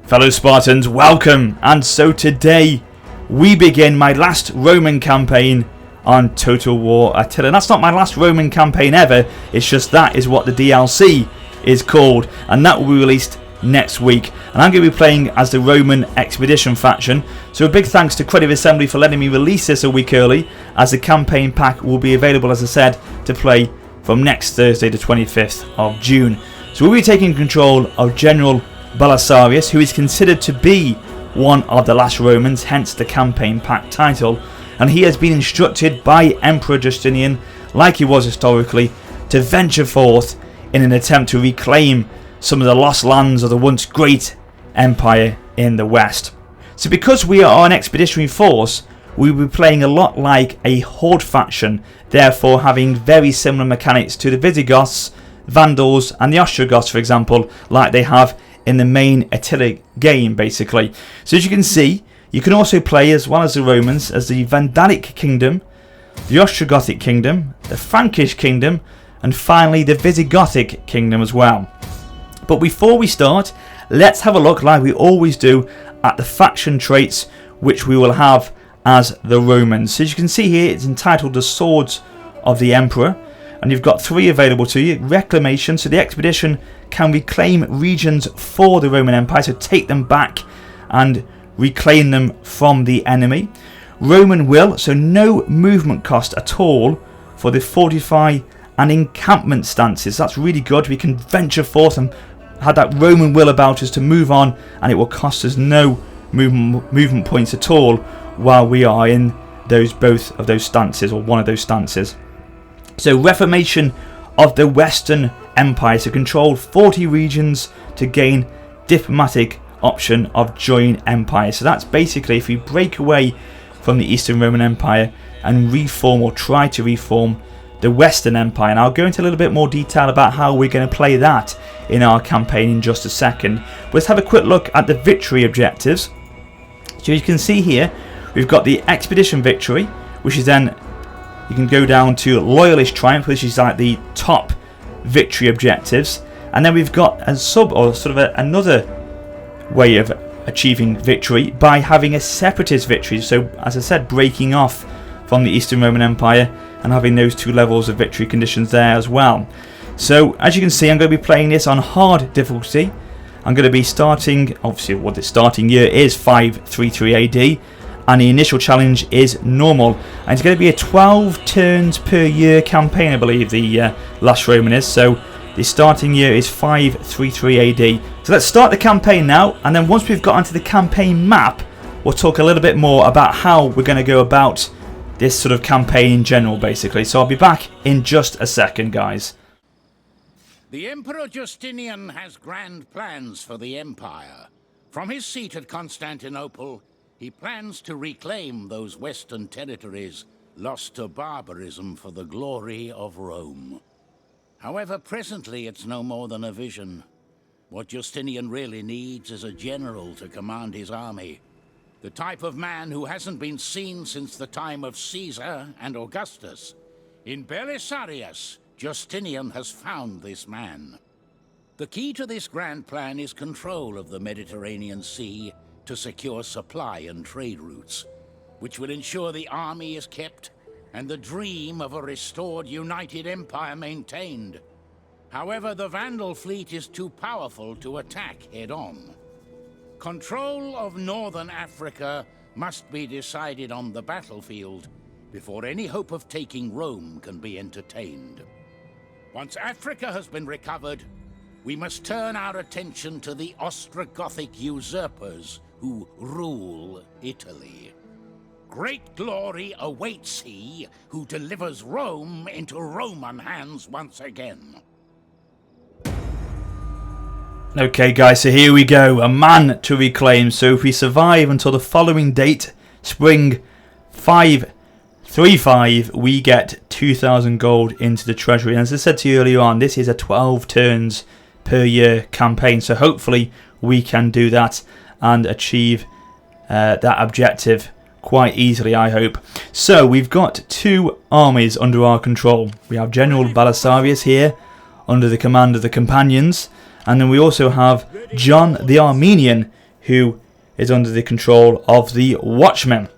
Fellow Spartans, welcome! And so today we begin my last Roman campaign on Total War Attila. And that's not my last Roman campaign ever, it's just that is what the DLC is called, and that will be released next week. And I'm going to be playing as the Roman Expedition faction, so a big thanks to Creative Assembly for letting me release this a week early, as the campaign pack will be available, as I said, to play from next Thursday the 25th of June. So we'll be taking control of General Belisarius, who is considered to be one of the last Romans, hence the campaign pack title, and he has been instructed by Emperor Justinian, like he was historically, to venture forth in an attempt to reclaim some of the lost lands of the once great empire in the west. So because we are an expeditionary force, we will be playing a lot like a horde faction, therefore having very similar mechanics to the Visigoths, Vandals and the Ostrogoths, for example, like they have in the main Attila game, basically. So as you can see, you can also play, as well as the Romans, as the Vandalic Kingdom, the Ostrogothic Kingdom, the Frankish Kingdom, and finally the Visigothic Kingdom as well. But before we start, let's have a look, like we always do, at the faction traits which we will have as the Romans. So as you can see here, it's entitled The Swords of the Emperor, and you've got 3 available to you. Reclamation, so the expedition can reclaim regions for the Roman Empire, so take them back and reclaim them from the enemy. Roman Will, so no movement cost at all for the fortify and encampment stances. That's really good. We can venture forth and have that Roman Will about us to move on, and it will cost us no movement points at all while we are in both of those stances, or one of those stances. So Reformation of the Western Empire, to control 40 regions to gain diplomatic option of join empire. So that's basically if we break away from the Eastern Roman Empire and reform, or try to reform, the Western Empire. And I'll go into a little bit more detail about how we're going to play that in our campaign in just a second. But let's have a quick look at the victory objectives. So you can see here we've got the expedition victory, which is then, you can go down to Loyalist Triumph, which is like the top victory objectives, and then we've got a another way of achieving victory by having a Separatist victory. So as I said, breaking off from the Eastern Roman Empire and having those 2 levels of victory conditions there as well. So as you can see, I'm going to be playing this on hard difficulty. I'm going to be starting, obviously what the starting year is 533 AD, and the initial challenge is normal, and it's going to be a 12 turns per year campaign, I believe the last Roman is. So the starting year is 533 AD. So let's start the campaign now, and then once we've got onto the campaign map, we'll talk a little bit more about how we're going to go about this sort of campaign in general, basically. So I'll be back in just a second, guys. The Emperor Justinian has grand plans for the Empire. From his seat at Constantinople, he plans to reclaim those western territories lost to barbarism for the glory of Rome. However, presently it's no more than a vision. What Justinian really needs is a general to command his army. The type of man who hasn't been seen since the time of Caesar and Augustus. In Belisarius, Justinian has found this man. The key to this grand plan is control of the Mediterranean Sea to secure supply and trade routes, which will ensure the army is kept and the dream of a restored united empire maintained. However, the Vandal fleet is too powerful to attack head-on. Control of northern Africa must be decided on the battlefield before any hope of taking Rome can be entertained. Once Africa has been recovered, we must turn our attention to the Ostrogothic usurpers who rule Italy. Great glory awaits he who delivers Rome into Roman hands once again. Okay guys, so here we go, a man to reclaim. So if we survive until the following date, spring 535, we get 2,000 gold into the treasury. And as I said to you earlier on, this is a 12 turns per year campaign, so hopefully we can do that and achieve that objective quite easily, I hope. So we've got 2 armies under our control. We have General Belisarius here under the command of the companions, and then we also have John the Armenian, who is under the control of the Watchmen.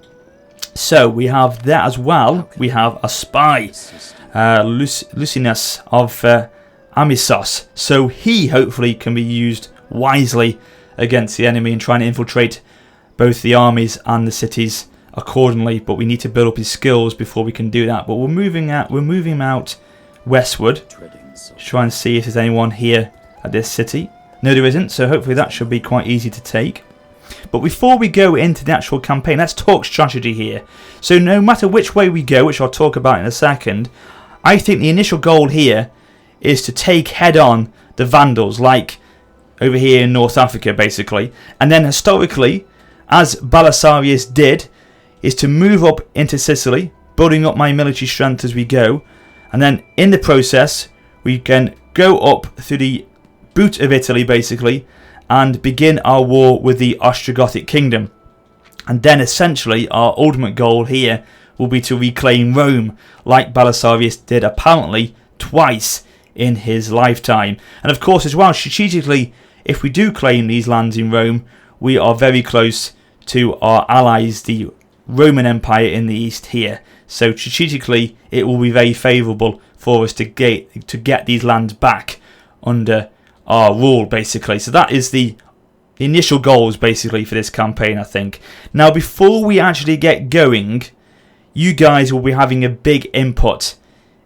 So we have that as well. We have a spy, Lucinus of Amisos. So he hopefully can be used wisely against the enemy and trying to infiltrate both the armies and the cities accordingly. But we need to build up his skills before we can do that. But we're moving him out westward to try and see if there's anyone here at this city. No, there isn't. So hopefully that should be quite easy to take. But before we go into the actual campaign, let's talk strategy here. So no matter which way we go, which I'll talk about in a second, I think the initial goal here is to take head on the Vandals, like over here in North Africa basically. And then historically, as Belisarius did, is to move up into Sicily, building up my military strength as we go. And then in the process, we can go up through the boot of Italy basically, and begin our war with the Ostrogothic kingdom. And then essentially our ultimate goal here will be to reclaim Rome, like Belisarius did apparently twice in his lifetime. And of course as well, strategically, if we do claim these lands in Rome, we are very close to our allies, the Roman Empire in the east here. So strategically it will be very favourable for us to get these lands back under our rule basically. So that is the initial goals basically for this campaign, I think. Now before we actually get going, you guys will be having a big input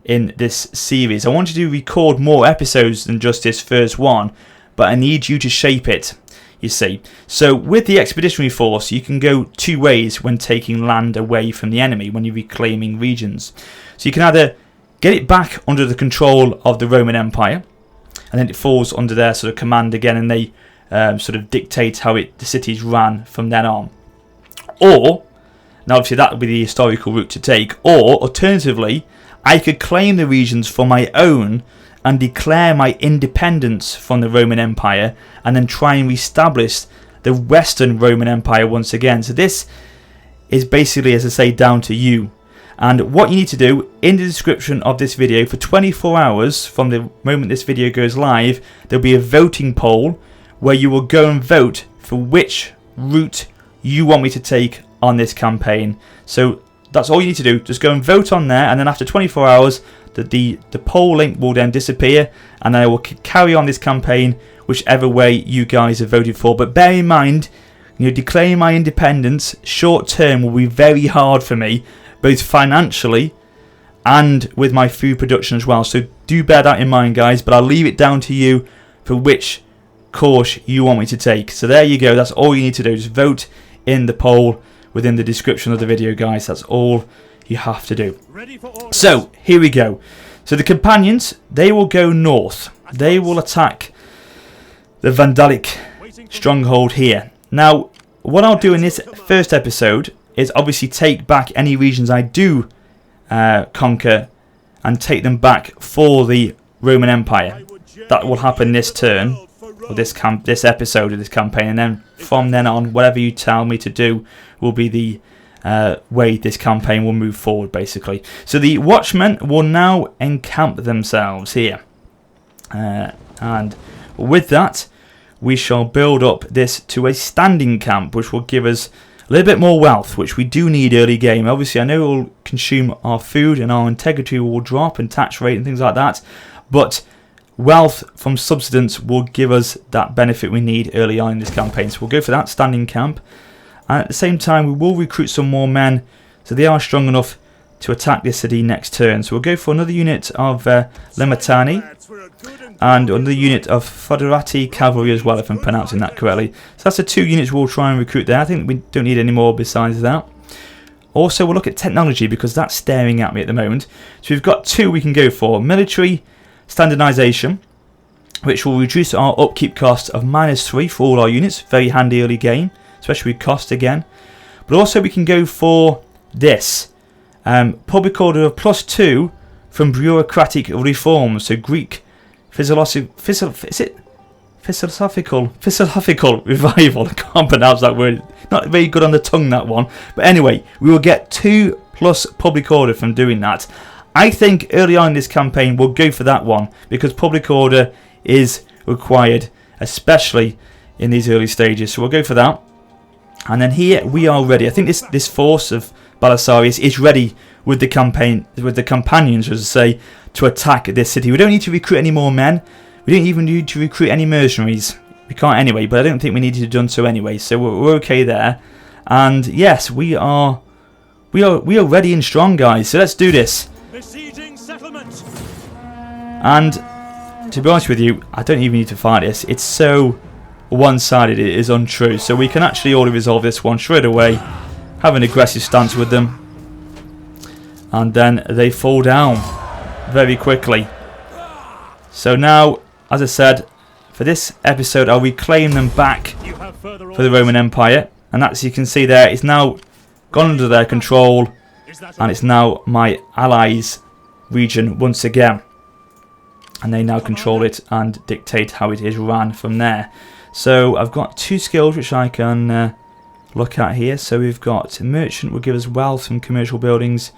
in this series. I wanted to record more episodes than just this first one, but I need you to shape it, you see. So with the expeditionary force, you can go two ways when taking land away from the enemy, when you're reclaiming regions. So you can either get it back under the control of the Roman Empire, and then it falls under their sort of command again, and they sort of dictate how the cities ran from then on. Or, now obviously that would be the historical route to take, or alternatively, I could claim the regions for my own and declare my independence from the Roman Empire, and then try and reestablish the Western Roman Empire once again. So this is basically, as I say, down to you. And what you need to do, in the description of this video, for 24 hours from the moment this video goes live, there'll be a voting poll where you will go and vote for which route you want me to take on this campaign. So that's all you need to do. Just go and vote on there, and then after 24 hours, the poll link will then disappear, and then I will carry on this campaign whichever way you guys have voted for. But bear in mind, declaring my independence short term will be very hard for me, both financially and with my food production as well. So do bear that in mind, guys, but I'll leave it down to you for which course you want me to take. So there you go, that's all you need to do. Just vote in the poll within the description of the video, guys. That's all you have to do. So here we go. So the companions, they will go north. They will attack the Vandalic stronghold here. Now, what I'll do in this first episode is obviously take back any regions I do conquer and take them back for the Roman Empire. That will happen this turn, or this episode of this campaign, and then from then on, whatever you tell me to do will be the way this campaign will move forward, basically. So the Watchmen will now encamp themselves here, and with that, we shall build up this to a standing camp, which will give us a little bit more wealth, which we do need early game. Obviously, I know it will consume our food and our integrity will drop and tax rate and things like that, but wealth from subsistence will give us that benefit we need early on in this campaign. So we'll go for that standing camp, and at the same time we will recruit some more men so they are strong enough to attack this city next turn. So we'll go for another unit of Lematani and another unit of Foderati cavalry as well, if I'm pronouncing that correctly. So that's the two units we'll try and recruit there. I think we don't need any more besides that. Also, we'll look at technology because that's staring at me at the moment. So we've got two we can go for. Military Standardization, which will reduce our upkeep cost of -3 for all our units. Very handy early game, especially with cost again. But also we can go for this. Public order of +2 from bureaucratic reforms. So Greek philosophical revival. I can't pronounce that word. Not very good on the tongue, that one. But anyway, we will get 2+ public order from doing that. I think early on in this campaign we'll go for that one because public order is required, especially in these early stages. So we'll go for that. And then here we are ready. I think this force of Belisarius is ready with the companions, as I say, to attack this city. We don't need to recruit any more men. We don't even need to recruit any mercenaries. We can't anyway, but I don't think we need to have done so anyway. So we're okay there. And yes, we are ready and strong, guys. So let's do this. Besieging settlement. And to be honest with you, I don't even need to fight this. It's so one-sided, it is untrue. So we can actually already resolve this one straight away. Have an aggressive stance with them. And then they fall down very quickly. So now, as I said, for this episode, I'll reclaim them back for the Roman Empire. And as you can see there, it's now gone under their control. And it's now my allies' region once again. And they now control it and dictate how it is ran from there. So I've got 2 skills which I can look at here. So we've got merchant will give us wealth from commercial buildings,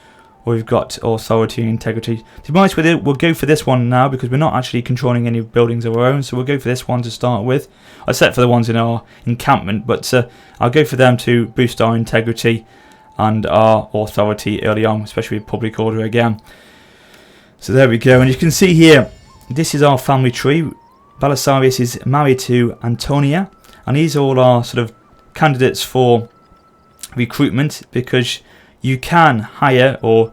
or we've got authority and integrity. To be honest with you, we'll go for this one now because we're not actually controlling any buildings of our own. So we'll go for this one to start with, except for the ones in our encampment. But I'll go for them to boost our integrity and our authority early on, especially with public order again. So there we go, and you can see here, this is our family tree. Belisarius is married to Antonia, and these all are sort of candidates for recruitment, because you can hire or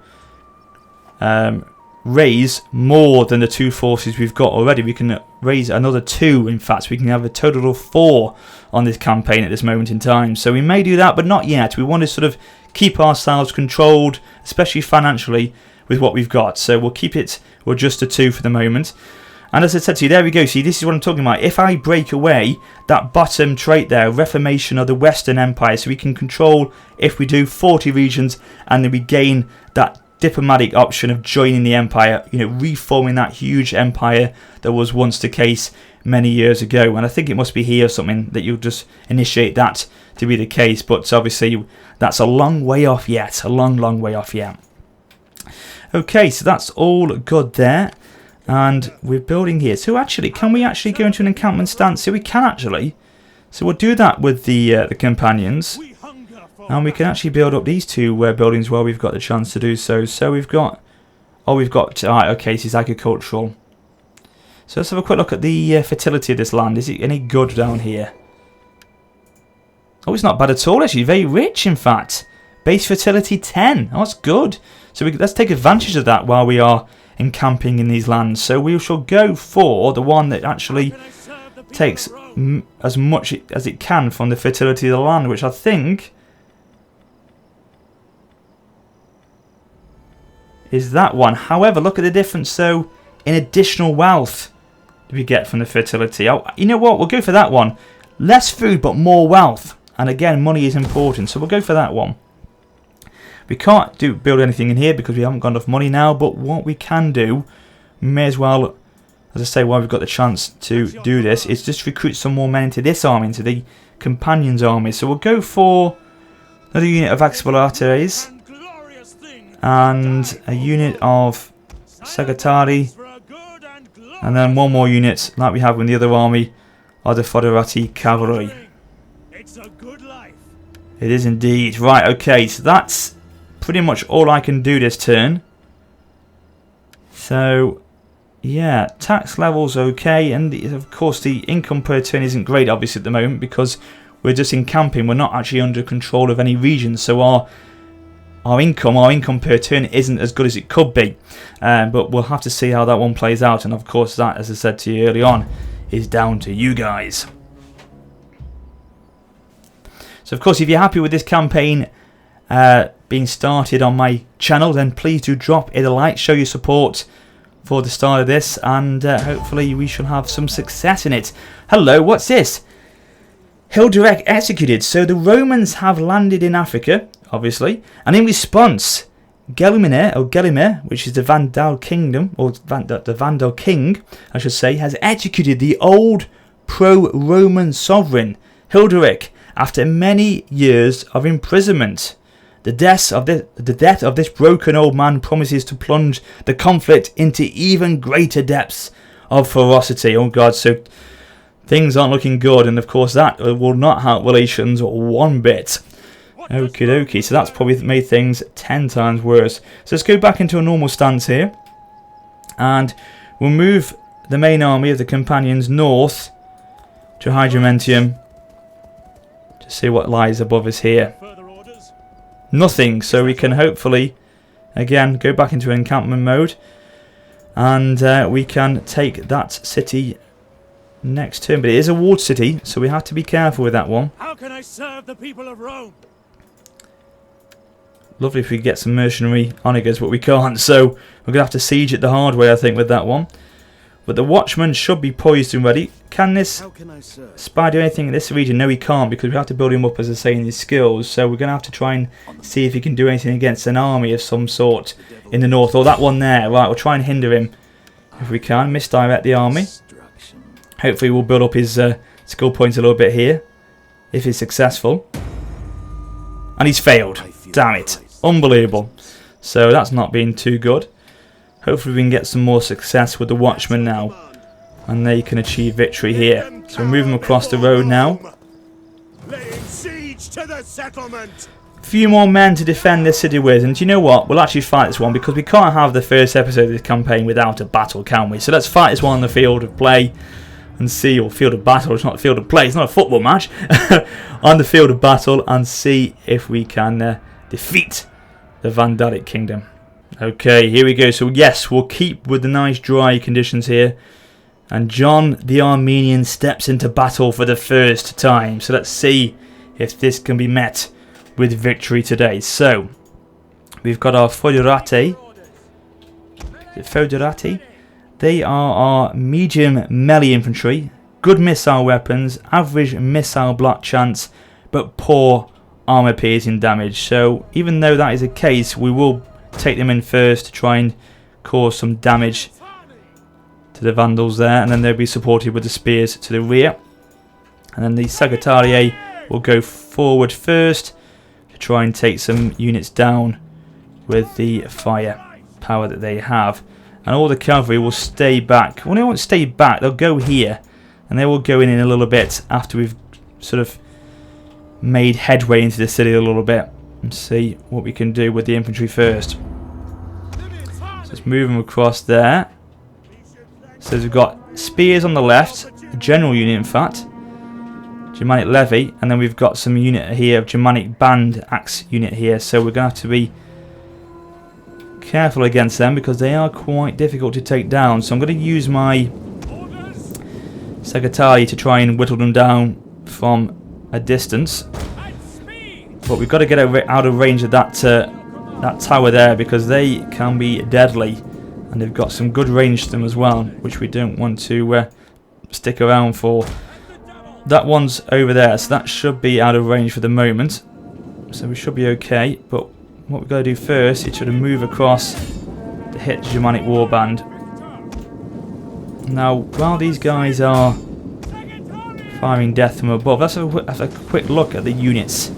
raise more than the 2 forces we've got already. We can raise another 2, in fact. We can have a total of 4 on this campaign at this moment in time. So we may do that, but not yet. We want to sort of keep ourselves controlled, especially financially, with what we've got. So we'll keep it, we'll just to 2 for the moment. And as I said to you, there we go. See, this is what I'm talking about. If I break away that bottom trait there, Reformation of the Western Empire, so we can control, if we do, 40 regions, and then we gain that diplomatic option of joining the empire, reforming that huge empire that was once the case many years ago. And I think it must be here or something that you'll just initiate that to be the case. But obviously, that's a long way off yet. A long, long way off yet. Okay, so that's all good there. And we're building here. So actually, can we actually go into an encampment stance? So we can actually. So we'll do that with the companions. And we can actually build up these 2 buildings while we've got the chance to do so. So we've got... Alright, okay, this is agricultural. So let's have a quick look at the fertility of this land. Is it any good down here? Oh, it's not bad at all, actually. Very rich, in fact. Base fertility 10. Oh, that's good. So let's take advantage of that while we are encamping in these lands. So we shall go for the one that actually takes as much as it can from the fertility of the land, which I think is that one. However, look at the difference. So in additional wealth we get from the fertility. Oh, you know what? We'll go for that one. Less food, but more wealth. And again, money is important. So we'll go for that one. We can't build anything in here because we haven't got enough money now. But what we can do, may as well, as I say, while we've got the chance to do this, is just recruit some more men into this army, into the companions' army. So we'll go for another unit of Separatist and a unit of Segatari, and then one more unit like we have in the other army of the Foderati cavalry. It is indeed. Right, okay, so that's pretty much all I can do this turn. So yeah, tax levels okay, and of course the income per turn isn't great obviously at the moment because we're just encamping. We're not actually under control of any regions, so our income per turn isn't as good as it could be. But we'll have to see how that one plays out, and of course that, as I said to you early on, is down to you guys. So of course, if you're happy with this campaign being started on my channel, then please do drop it a like, show your support for the start of this, and hopefully we shall have some success in it. Hello, what's this? Hilderic executed. So the Romans have landed in Africa, obviously, and in response, Gelimer, which is the Vandal kingdom, or the Vandal king, I should say, has executed the old pro-Roman sovereign Hilderic after many years of imprisonment. The death of this broken old man promises to plunge the conflict into even greater depths of ferocity. Oh God! So Things aren't looking good, and of course that will not help relations one bit. Okie dokie, so that's probably made things 10 times worse. So let's go back into a normal stance here, and we'll move the main army of the companions north to Hydramentium to see what lies above us here. Nothing, so we can hopefully again go back into encampment mode, and we can take that city next turn. But it is a walled city, so we have to be careful with that one. How can I serve the people of Rome? Lovely if we get some mercenary onagers, but we can't, so we're going to have to siege it the hard way, I think, with that one. But the watchman should be poised and ready. Can this spy do anything in this region? No, he can't, because we have to build him up, as I say, in his skills. So we're going to have to try and see if he can do anything against an army of some sort in the north. Or that one there. Right, we'll try and hinder him if we can. Misdirect the army. Hopefully we'll build up his skill points a little bit here, if he's successful. And he's failed. Damn it. Unbelievable. So that's not been too good. Hopefully we can get some more success with the watchmen now, and they can achieve victory here. So we're moving across the road now. Laying siege to the settlement. A few more men to defend this city with, and do you know what? We'll actually fight this one, because we can't have the first episode of this campaign without a battle, can we? So let's fight this one on the field of play and see, or field of battle. It's not a field of play, it's not a football match. On the field of battle, and see if we can defeat the Vandalic Kingdom. Okay, here we go. So yes, we'll keep with the nice dry conditions here. And John the Armenian steps into battle for the first time. So let's see if this can be met with victory today. So, we've got our Foederati. Is it Foederati? They are our medium melee infantry. Good missile weapons, average missile block chance, but poor armor piercing damage. So even though that is the case, we will take them in first to try and cause some damage to the Vandals there, and then they'll be supported with the spears to the rear. And then the Sagittarii will go forward first to try and take some units down with the fire power that they have. And all the cavalry will stay back. Well, they won't stay back, they'll go here, and they will go in a little bit after we've sort of made headway into the city a little bit, and see what we can do with the infantry first. So let's move them across there. So we've got spears on the left, a general unit in fact, Germanic levy, and then we've got some unit here of Germanic band axe unit here. So we're going to have to be careful against them, because they are quite difficult to take down. So I'm going to use my Sagittarii to try and whittle them down from a distance. But we've got to get out of range of that tower there, because they can be deadly, and they've got some good range to them as well, which we don't want to stick around for. That one's over there, so that should be out of range for the moment, so we should be okay. But what we've got to do first is sort of move across to hit the Germanic warband. Now, while these guys are firing death from above, let's have a quick look at the units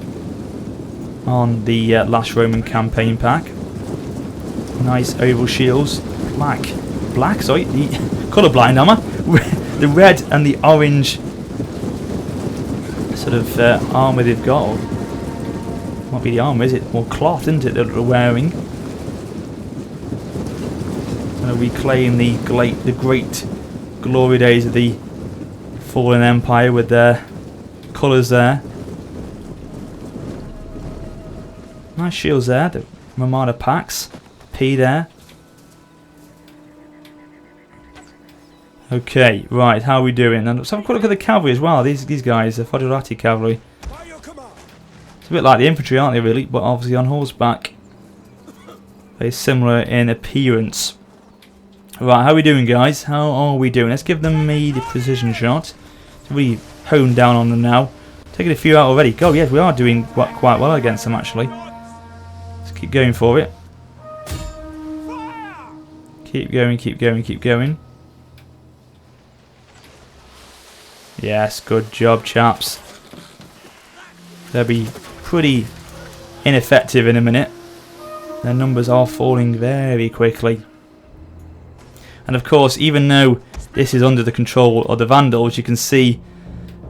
on the last Roman campaign pack. Nice oval shields, black, sorry, the colourblind armour, the red and the orange sort of armour they've got. Or might be the armour, is it? More cloth, isn't it, that they're wearing? Going to reclaim the great glory days of the fallen empire with their colours there. Nice shields there, the Ramada packs. P there. Okay, right, how are we doing? And let's have a quick look at the cavalry as well. These guys, the Foederati cavalry. It's a bit like the infantry, aren't they, really? But obviously on horseback. Very similar in appearance. Right, how are we doing, guys? How are we doing? Let's give them the precision shot. Really hone down on them now. Taking a few out already. God, yes, we are doing quite well against them, actually. Let's keep going for it. Keep going, keep going, keep going. Yes, good job, chaps. They'll be pretty ineffective in a minute. Their numbers are falling very quickly. And of course, even though this is under the control of the Vandals. You can see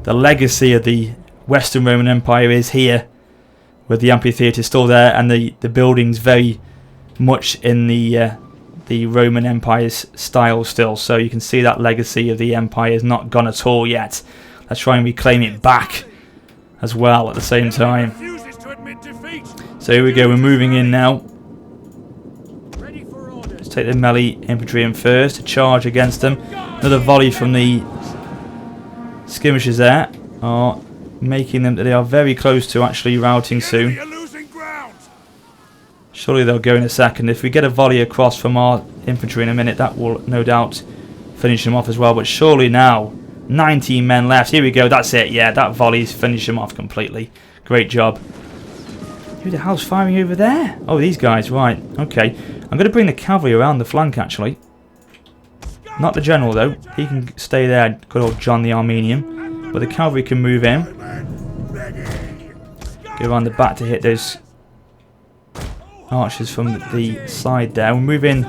the legacy of the Western Roman Empire is here, with the amphitheatre still there, and the buildings very much in the Roman Empire's style still. So you can see that legacy of the Empire is not gone at all yet. Let's try and reclaim it back as well at the same time. So here we go, we're moving in now. Let's take the melee infantry in first to charge against them. Another volley from the skirmishers there are making them that they are very close to actually routing soon. Surely they'll go in a second. If we get a volley across from our infantry in a minute, that will no doubt finish them off as well. But surely now, 19 men left. Here we go, that's it. Yeah, that volley's finished them off completely. Great job. Who the hell's firing over there? Oh, these guys, right. Okay. I'm going to bring the cavalry around the flank, actually. Not the general, though. He can stay there, good old John the Armenian. But the cavalry can move in. Go around the back to hit those archers from the side there. We'll move in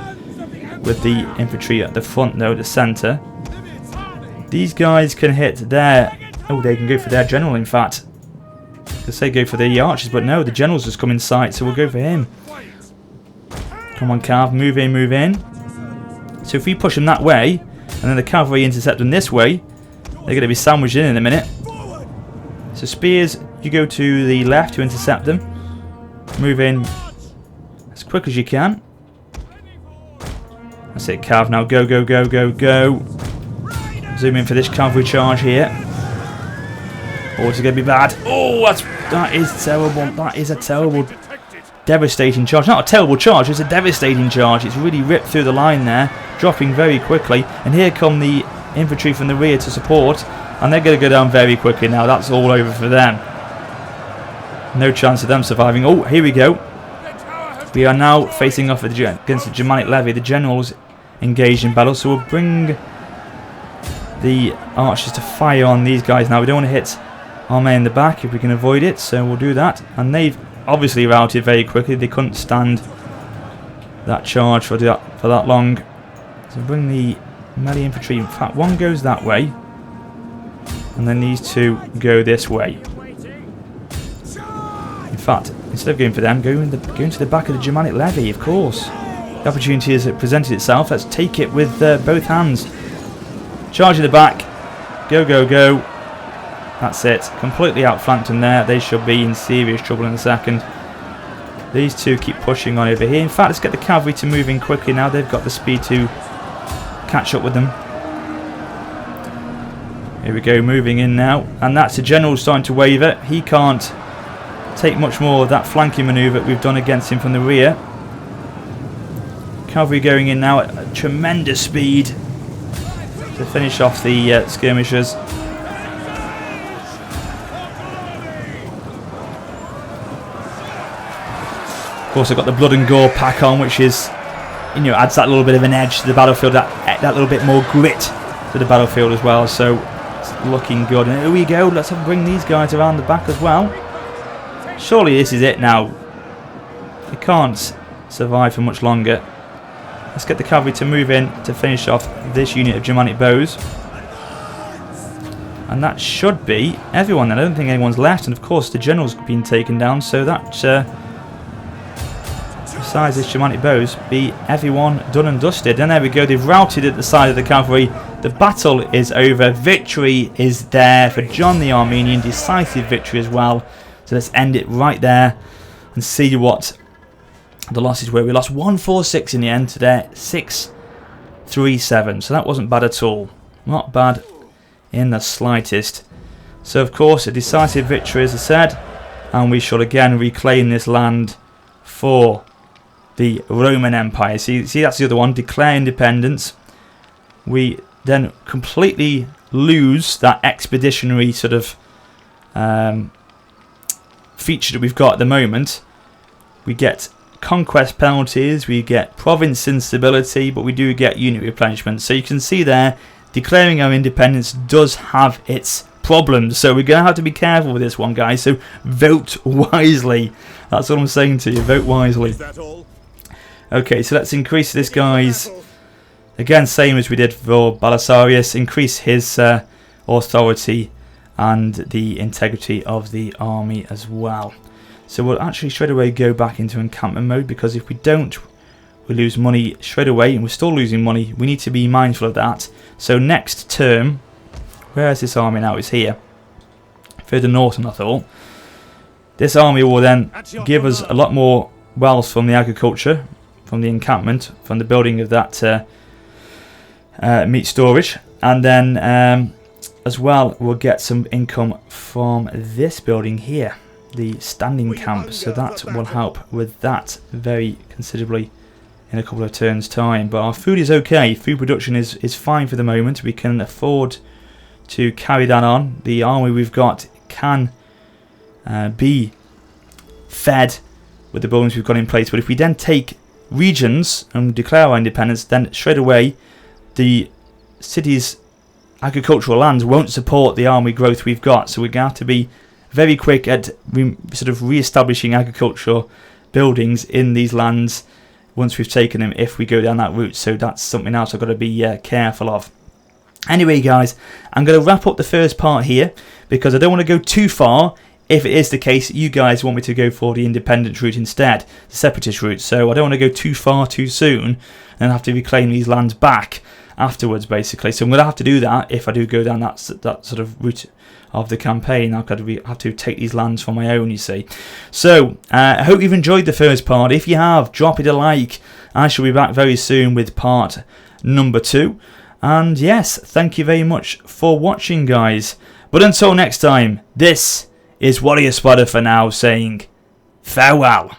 with the infantry at the front, though, at the centre. These guys can hit there. Oh, they can go for their general, in fact. They say go for the archers, but no, the general's just come in sight, so we'll go for him. Come on, Cav, move in, move in. So if we push them that way, and then the cavalry intercept them this way, they're going to be sandwiched in a minute. So spears, you go to the left to intercept them. Move in as quick as you can. That's it, Cav. Now go, go, go, go, go. Zoom in for this cavalry charge here. Oh, it's going to be bad. Oh, that is terrible. That is a terrible, devastating charge. Not a terrible charge, it's a devastating charge. It's really ripped through the line there, dropping very quickly. And here come the infantry from the rear to support. And they're going to go down very quickly now. That's all over for them. No chance of them surviving. Oh, here we go. We are now facing off against the Germanic levy. The generals engaged in battle. So we'll bring the archers to fire on these guys now. We don't want to hit our men in the back if we can avoid it. So we'll do that. And they've obviously routed very quickly. They couldn't stand that charge for that long. So bring the melee infantry. In fact, one goes that way. And then these two go this way. In fact, instead of going for them, go into the back of the Germanic levy, of course. The opportunity has presented itself. Let's take it with both hands. Charge in the back. Go, go, go. That's it. Completely outflanked them there. They should be in serious trouble in a second. These two keep pushing on over here. In fact, let's get the cavalry to move in quickly now. They've got the speed to catch up with them. Here we go, moving in now. And that's the general starting to waver. He can't take much more of that flanking manoeuvre we've done against him from the rear. Cavalry going in now at a tremendous speed to finish off the skirmishers. Of course, I've got the blood and gore pack on, which is, adds that little bit of an edge to the battlefield, that little bit more grit to the battlefield as well. So it's looking good. And here we go. Let's bring these guys around the back as well. Surely this is it now. They can't survive for much longer. Let's get the cavalry to move in to finish off this unit of Germanic bows. And that should be everyone then. I don't think anyone's left. And of course the general's been taken down. So that, besides this Germanic bows, be everyone done and dusted. And there we go. They've routed at the side of the cavalry. The battle is over. Victory is there for John the Armenian. Decisive victory as well. So let's end it right there and see what the losses were. We lost 146 in the end to their 637. So that wasn't bad at all. Not bad in the slightest. So of course a decisive victory, as I said, and we shall again reclaim this land for the Roman Empire. See, that's the other one. Declare independence. We then completely lose that expeditionary sort of feature that we've got at the moment. We get conquest penalties, we get province instability, but we do get unit replenishment. So you can see there, declaring our independence does have its problems. So we're going to have to be careful with this one, guys. So vote wisely. That's what I'm saying to you. Vote wisely. Okay, so let's increase this guy's Again, same as we did for Belisarius, increase his authority and the integrity of the army as well. So we'll actually straight away go back into encampment mode, because if we don't, we lose money straight away, and we're still losing money. We need to be mindful of that. So next term, where is this army now? It's here, further north than I thought. This army will then give us a lot more wealth from the agriculture, from the encampment, from the building of that meat storage, and then as well we'll get some income from this building here, the standing camp, so that will help with that very considerably in a couple of turns time. But our food is okay, food production is fine for the moment. We can afford to carry that on. The army we've got can be fed with the buildings we've got in place, but if we then take regions and declare our independence, then straight away the city's agricultural lands won't support the army growth we've got. So we're going to have to be very quick at sort of re-establishing agricultural buildings in these lands once we've taken them, if we go down that route. So that's something else I've got to be careful of. Anyway guys, I'm going to wrap up the first part here, because I don't want to go too far if it is the case you guys want me to go for the independent route instead, the separatist route. So I don't want to go too far too soon and have to reclaim these lands back afterwards, basically. So I'm going to have to do that if I do go down that sort of route of the campaign. I've got to have to take these lands for my own, you see. So I hope you've enjoyed the first part. If you have, drop it a like. I shall be back very soon with part number 2. And yes, thank you very much for watching, guys. But until next time, this is WarriorofSparta for now, saying farewell.